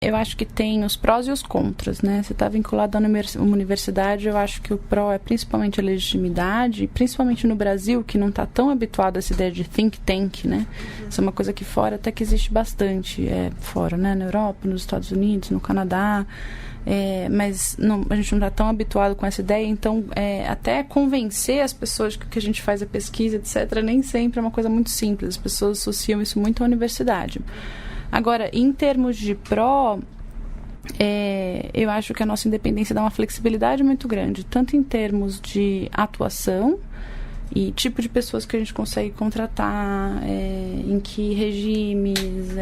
eu acho que tem os prós e os contras, né? Você está vinculado a uma universidade, eu acho que o pró é principalmente a legitimidade, principalmente no Brasil, que não está tão habituado a essa ideia de think tank, né? Isso é uma coisa que fora até que existe bastante, fora, né? Na Europa, nos Estados Unidos, no Canadá, mas a gente não está tão habituado com essa ideia, então até convencer as pessoas de que a gente faz a pesquisa, etc., nem sempre é uma coisa muito simples, as pessoas associam isso muito à universidade. Agora, em termos de pró, eu acho que a nossa independência dá uma flexibilidade muito grande, tanto em termos de atuação e tipo de pessoas que a gente consegue contratar, em que regimes,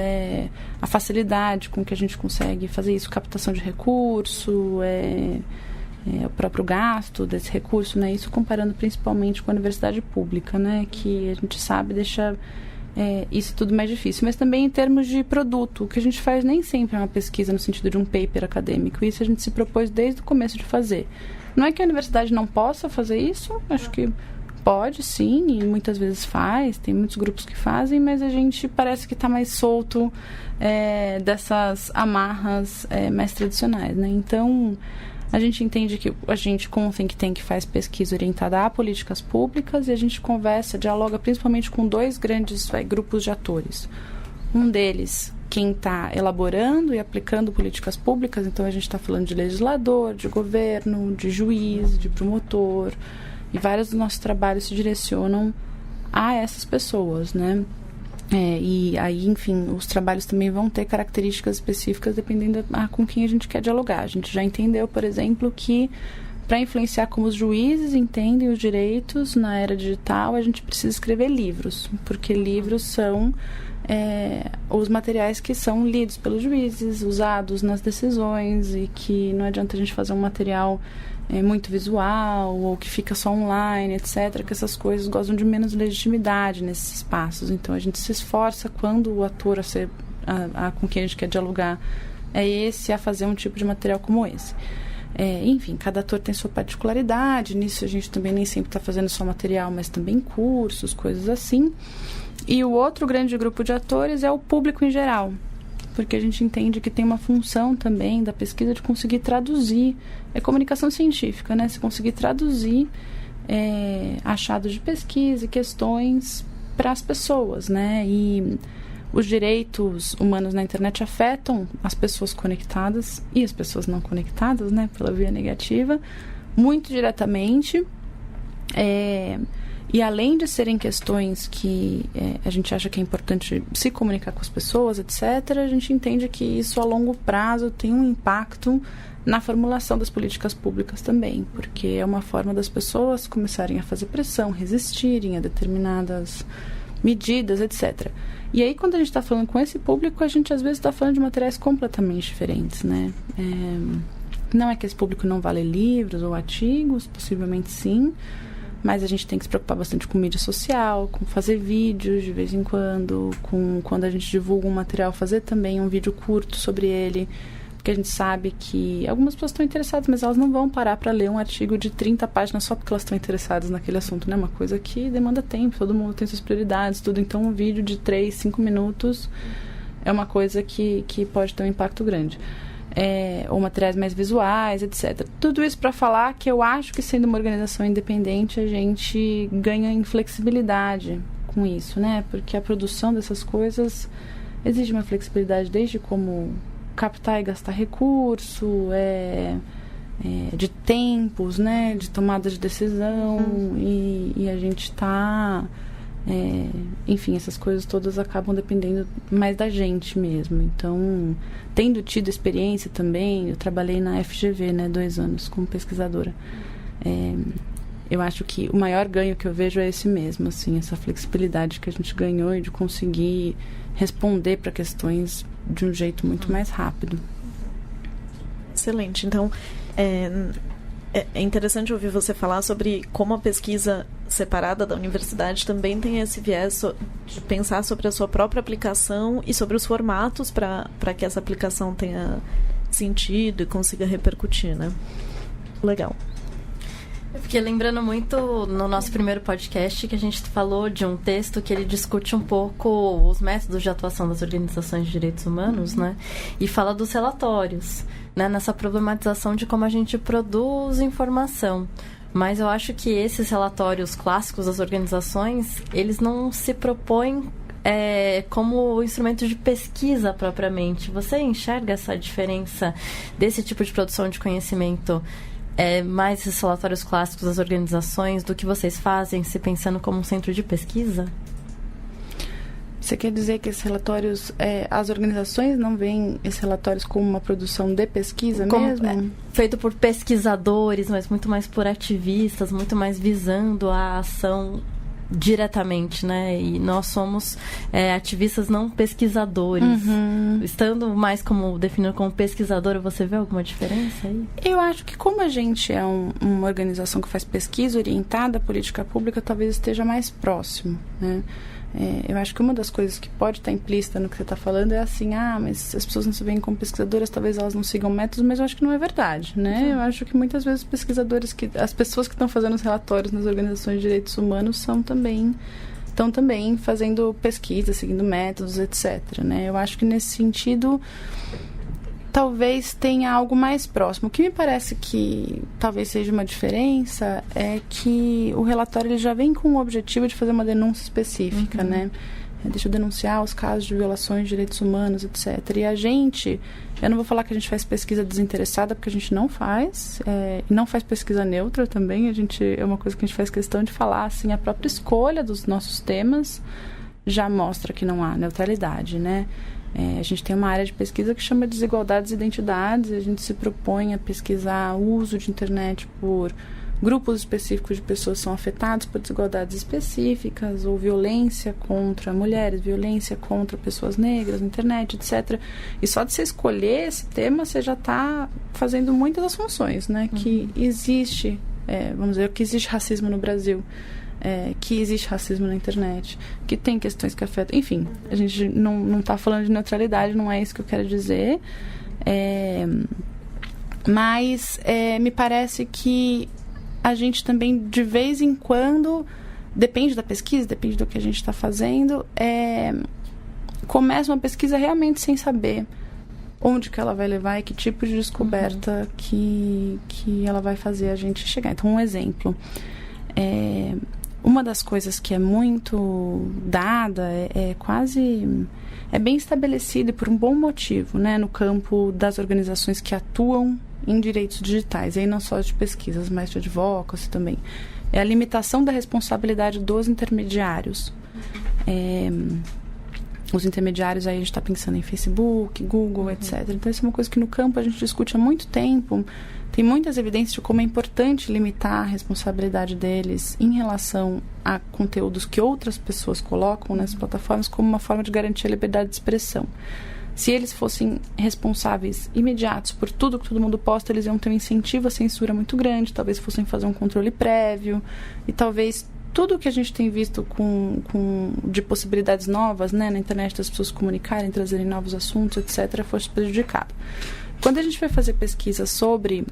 a facilidade com que a gente consegue fazer isso, captação de recurso, o próprio gasto desse recurso, né? Isso comparando principalmente com a universidade pública, né? Que a gente sabe deixa isso tudo mais difícil. Mas também em termos de produto, o que a gente faz nem sempre é uma pesquisa no sentido de um paper acadêmico. Isso a gente se propôs desde o começo de fazer. Não é que a universidade não possa fazer isso, acho que pode sim, e muitas vezes faz, tem muitos grupos que fazem, mas a gente parece que está mais solto dessas amarras mais tradicionais, né? Então, a gente entende que a gente, com o Think Tank, faz pesquisa orientada a políticas públicas e a gente dialoga principalmente com dois grandes grupos de atores. Um deles, quem está elaborando e aplicando políticas públicas, então a gente está falando de legislador, de governo, de juiz, de promotor, e vários dos nossos trabalhos se direcionam a essas pessoas, né? E aí, enfim, os trabalhos também vão ter características específicas dependendo com quem a gente quer dialogar. A gente já entendeu, por exemplo, que para influenciar como os juízes entendem os direitos na era digital, a gente precisa escrever livros, porque livros são os materiais que são lidos pelos juízes, usados nas decisões, e que não adianta a gente fazer um material muito visual ou que fica só online, etc., que essas coisas gozam de menos legitimidade nesses espaços. Então a gente se esforça quando o ator com quem a gente quer dialogar a fazer um tipo de material como esse. Enfim, cada ator tem sua particularidade, nisso a gente também nem sempre está fazendo só material, mas também cursos, coisas assim. E o outro grande grupo de atores é o público em geral, porque a gente entende que tem uma função também da pesquisa de conseguir traduzir, comunicação científica, né? Se conseguir traduzir achados de pesquisa e questões para as pessoas, né? E os direitos humanos na internet afetam as pessoas conectadas e as pessoas não conectadas, né? Pela via negativa, muito diretamente. E além de serem questões que a gente acha que é importante se comunicar com as pessoas, etc., a gente entende que isso a longo prazo tem um impacto na formulação das políticas públicas também, porque é uma forma das pessoas começarem a fazer pressão, resistirem a determinadas medidas, etc. E aí, quando a gente está falando com esse público, a gente às vezes está falando de materiais completamente diferentes, né? Não é que esse público não vale livros ou artigos, possivelmente sim, mas a gente tem que se preocupar bastante com mídia social, com fazer vídeos de vez em quando, quando a gente divulga um material, fazer também um vídeo curto sobre ele, porque a gente sabe que algumas pessoas estão interessadas, mas elas não vão parar para ler um artigo de 30 páginas só porque elas estão interessadas naquele assunto, né? Uma coisa que demanda tempo, todo mundo tem suas prioridades, tudo. Então, um vídeo de 3, 5 minutos é uma coisa que pode ter um impacto grande. Ou materiais mais visuais, etc. Tudo isso para falar que eu acho que, sendo uma organização independente, a gente ganha em flexibilidade com isso, né? Porque a produção dessas coisas exige uma flexibilidade desde como captar e gastar recurso, de tempos, né? De tomada de decisão, e a gente está... enfim, essas coisas todas acabam dependendo mais da gente mesmo. Então, tendo tido experiência também, eu trabalhei na FGV, né, 2 anos como pesquisadora. Eu acho que o maior ganho que eu vejo é esse mesmo, assim, essa flexibilidade que a gente ganhou e de conseguir responder para questões de um jeito muito mais rápido. Excelente. Então, é interessante ouvir você falar sobre como a pesquisa separada da universidade também tem esse viés de pensar sobre a sua própria aplicação e sobre os formatos para que essa aplicação tenha sentido e consiga repercutir, né? Legal. Eu fiquei lembrando muito no nosso primeiro podcast que a gente falou de um texto que ele discute um pouco os métodos de atuação das organizações de direitos humanos, né? E fala dos relatórios, né? Nessa problematização de como a gente produz informação. Mas eu acho que esses relatórios clássicos das organizações, eles não se propõem como instrumento de pesquisa propriamente. Você enxerga essa diferença desse tipo de produção de conhecimento mais esses relatórios clássicos das organizações do que vocês fazem, se pensando como um centro de pesquisa? Você quer dizer que esses relatórios, as organizações não veem esses relatórios como uma produção de pesquisa mesmo? Feito por pesquisadores, mas muito mais por ativistas, muito mais visando a ação diretamente, né? E nós somos ativistas, não pesquisadores. Estando mais definido como pesquisadora, você vê alguma diferença aí? Eu acho que como a gente é uma organização que faz pesquisa orientada à política pública, talvez esteja mais próximo, né? Eu acho que uma das coisas que pode estar implícita no que você está falando é assim, mas as pessoas não se veem como pesquisadoras, talvez elas não sigam métodos, mas eu acho que não é verdade, né? Eu acho que muitas vezes os pesquisadores, as pessoas que estão fazendo os relatórios nas organizações de direitos humanos estão também fazendo pesquisa, seguindo métodos, etc., né? Eu acho que nesse sentido talvez tenha algo mais próximo. O que me parece que talvez seja uma diferença é que o relatório ele já vem com o objetivo de fazer uma denúncia específica, né? Deixa eu denunciar os casos de violações de direitos humanos, etc. E a gente, eu não vou falar que a gente faz pesquisa desinteressada, porque a gente não faz, e não faz pesquisa neutra também. É uma coisa que a gente faz questão de falar, assim, a própria escolha dos nossos temas já mostra que não há neutralidade, né? A gente tem uma área de pesquisa que chama Desigualdades e Identidades, e a gente se propõe a pesquisar o uso de internet por grupos específicos de pessoas que são afetadas por desigualdades específicas, ou violência contra mulheres, violência contra pessoas negras na internet, etc. E só de você escolher esse tema, você já está fazendo muitas das funções, né? Que existe, vamos dizer, que existe racismo no Brasil. Que existe racismo na internet, que tem questões que afetam... Enfim, a gente não está falando de neutralidade, não é isso que eu quero dizer. Mas me parece que a gente também, de vez em quando, depende da pesquisa, depende do que a gente está fazendo, começa uma pesquisa realmente sem saber onde que ela vai levar e que tipo de descoberta que ela vai fazer a gente chegar. Então, um exemplo... Uma das coisas que é muito dada, é bem estabelecida e por um bom motivo, né, no campo das organizações que atuam em direitos digitais, e aí não só de pesquisas, mas de advocacy também. É a limitação da responsabilidade dos intermediários. Os intermediários, aí a gente está pensando em Facebook, Google, etc. Então, isso é uma coisa que no campo a gente discute há muito tempo. Tem muitas evidências de como é importante limitar a responsabilidade deles em relação a conteúdos que outras pessoas colocam nessas plataformas como uma forma de garantir a liberdade de expressão. Se eles fossem responsáveis imediatos por tudo que todo mundo posta, eles iam ter um incentivo à censura muito grande, talvez fossem fazer um controle prévio, e talvez tudo que a gente tem visto de possibilidades novas, né, na internet, das pessoas comunicarem, trazerem novos assuntos, etc., fosse prejudicado. Quando a gente vai fazer pesquisa sobre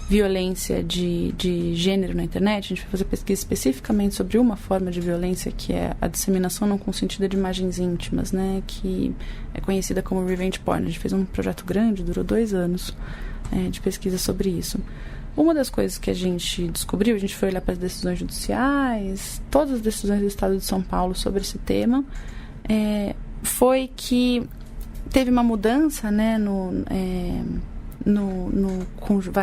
violência de gênero na internet, a gente vai fazer pesquisa especificamente sobre uma forma de violência, que é a disseminação não consentida de imagens íntimas, né, que é conhecida como revenge porn. A gente fez um projeto grande, durou 2 anos, de pesquisa sobre isso. Uma das coisas que a gente descobriu, a gente foi olhar para as decisões judiciais, todas as decisões do Estado de São Paulo sobre esse tema, foi que teve uma mudança, né,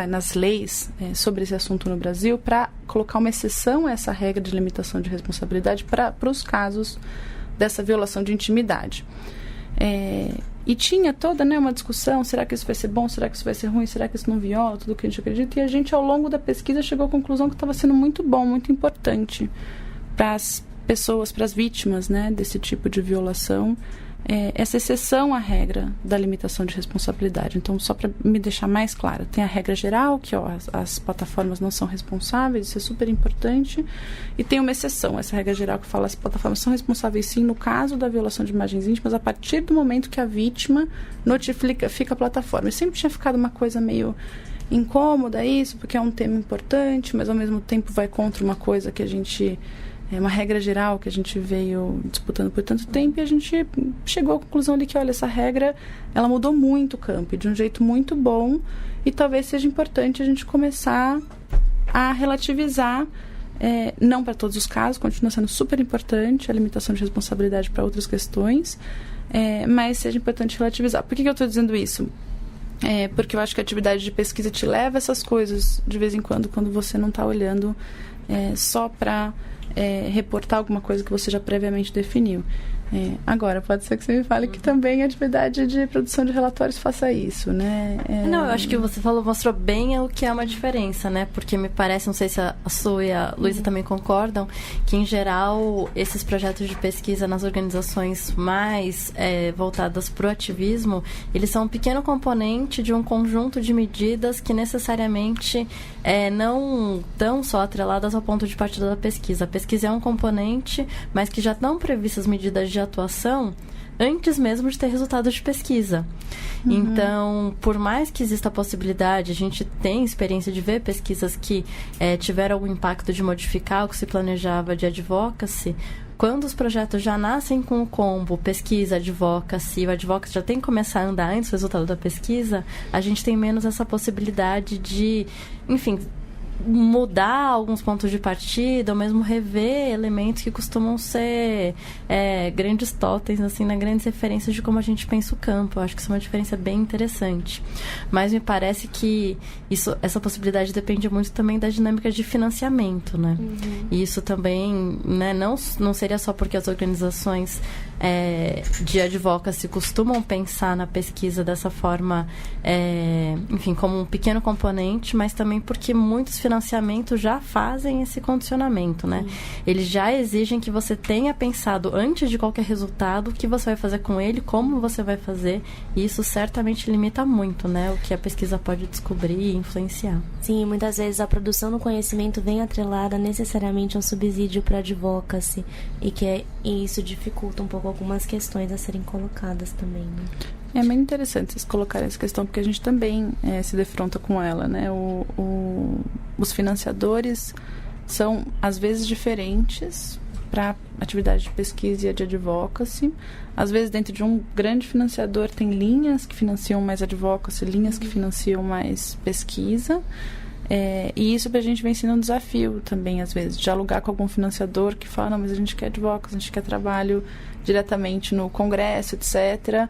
nas leis sobre esse assunto no Brasil, para colocar uma exceção a essa regra de limitação de responsabilidade para os casos dessa violação de intimidade. E tinha toda, né, uma discussão, será que isso vai ser bom, será que isso vai ser ruim, será que isso não viola tudo que a gente acredita, e a gente, ao longo da pesquisa, chegou à conclusão que estava sendo muito bom, muito importante para as pessoas, para as vítimas, né, desse tipo de violação, essa exceção à regra da limitação de responsabilidade. Então, só para me deixar mais claro, tem a regra geral, que as plataformas não são responsáveis, isso é super importante, e tem uma exceção, essa regra geral que fala que as plataformas são responsáveis sim no caso da violação de imagens íntimas a partir do momento que a vítima notifica a plataforma. E sempre tinha ficado uma coisa meio incômoda isso, porque é um tema importante, mas ao mesmo tempo vai contra uma coisa que a gente... É uma regra geral que a gente veio disputando por tanto tempo, e a gente chegou à conclusão de que, olha, essa regra, ela mudou muito o campo, e de um jeito muito bom, e talvez seja importante a gente começar a relativizar, não para todos os casos, continua sendo super importante a limitação de responsabilidade para outras questões, mas seja importante relativizar. Por que eu estou dizendo isso? Porque eu acho que a atividade de pesquisa te leva a essas coisas de vez em quando você não está olhando só para reportar alguma coisa que você já previamente definiu. Agora, pode ser que você me fale que também a atividade de produção de relatórios faça isso, né? Não, eu acho que você mostrou bem o que é uma diferença, né? Porque me parece, não sei se a Su e a Luísa também concordam, que em geral esses projetos de pesquisa nas organizações mais voltadas para o ativismo, eles são um pequeno componente de um conjunto de medidas que necessariamente não estão só atreladas ao ponto de partida da pesquisa. A pesquisa é um componente, mas que já estão previstas medidas de atuação antes mesmo de ter resultados de pesquisa. Então, por mais que exista a possibilidade, a gente tem experiência de ver pesquisas que tiveram algum impacto de modificar o que se planejava de advocacy. Quando os projetos já nascem com o combo pesquisa, advocacy, o advocacy já tem que começar a andar antes do resultado da pesquisa, a gente tem menos essa possibilidade de, enfim, mudar alguns pontos de partida, ou mesmo rever elementos que costumam ser grandes totens, assim, grandes referências de como a gente pensa o campo. Eu acho que isso é uma diferença bem interessante. Mas me parece que essa possibilidade depende muito também da dinâmica de financiamento, né? E isso também, né, não seria só porque as organizações de advocacy costumam pensar na pesquisa dessa forma, enfim, como um pequeno componente, mas também porque muitos financiamentos já fazem esse condicionamento, né? Eles já exigem que você tenha pensado antes de qualquer resultado o que você vai fazer com ele, como você vai fazer, e isso certamente limita muito, né, o que a pesquisa pode descobrir e influenciar. Sim, muitas vezes a produção do conhecimento vem atrelada necessariamente a um subsídio para advocacy, e isso dificulta um pouco algumas questões a serem colocadas também, né? É bem interessante vocês colocarem essa questão, porque a gente também se defronta com ela, né? Os financiadores são, às vezes, diferentes para atividade de pesquisa e de advocacy. Às vezes, dentro de um grande financiador, tem linhas que financiam mais advocacy, linhas que financiam mais pesquisa. E isso pra gente vem sendo um desafio também, às vezes, dialogar com algum financiador que fala, não, mas a gente quer advocacy, a gente quer trabalho diretamente no Congresso, etc.,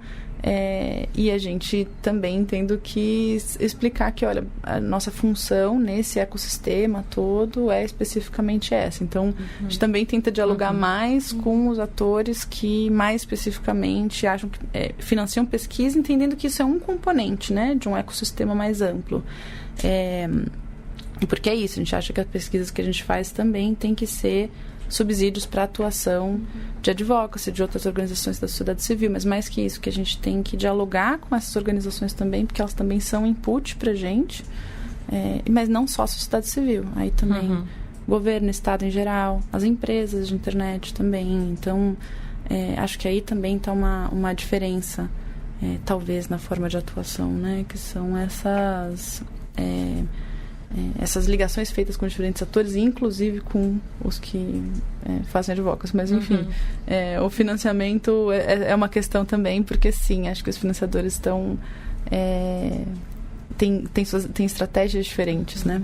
e a gente também tendo que explicar que, olha, a nossa função nesse ecossistema todo é especificamente essa. Então, a gente também tenta dialogar mais com os atores que mais especificamente acham que financiam pesquisa, entendendo que isso é um componente, né, de um ecossistema mais amplo. Porque é isso, a gente acha que as pesquisas que a gente faz também tem que ser subsídios para a atuação de advocacy, de outras organizações da sociedade civil, mas mais que isso, que a gente tem que dialogar com essas organizações também, porque elas também são input para a gente, mas não só a sociedade civil, aí também governo, Estado em geral, as empresas de internet também. Então, acho que aí também está uma diferença, talvez, na forma de atuação, né, que são essas ligações feitas com diferentes atores, inclusive com os que fazem advocacy. Mas, enfim, o financiamento é uma questão também, porque, sim, acho que os financiadores estão... tem estratégias diferentes, né?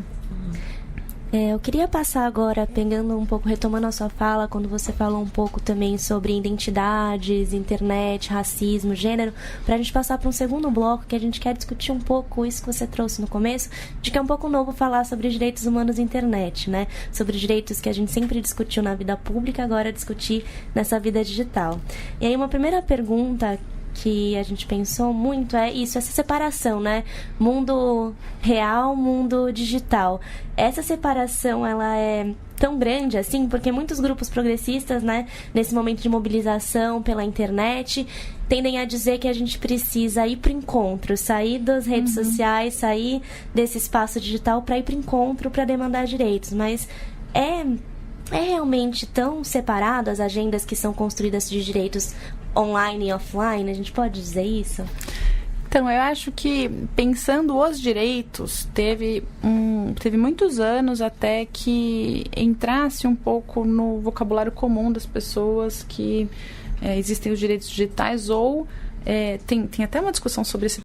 Eu queria passar agora, retomando a sua fala, quando você falou um pouco também sobre identidades, internet, racismo, gênero, para a gente passar para um segundo bloco, que a gente quer discutir um pouco isso que você trouxe no começo, de que é um pouco novo falar sobre direitos humanos na internet, né? Sobre direitos que a gente sempre discutiu na vida pública, agora discutir nessa vida digital. E aí, uma primeira pergunta que a gente pensou muito essa separação, né? Mundo real, mundo digital. Essa separação, ela é tão grande assim, porque muitos grupos progressistas, né, nesse momento de mobilização pela internet, tendem a dizer que a gente precisa ir para o encontro, sair das redes sociais, sair desse espaço digital para ir para o encontro, para demandar direitos. Mas é realmente tão separado as agendas que são construídas de direitos online e offline? A gente pode dizer isso? Então, eu acho que, pensando os direitos, teve muitos anos até que entrasse um pouco no vocabulário comum das pessoas que existem os direitos digitais, ou tem até uma discussão sobre esse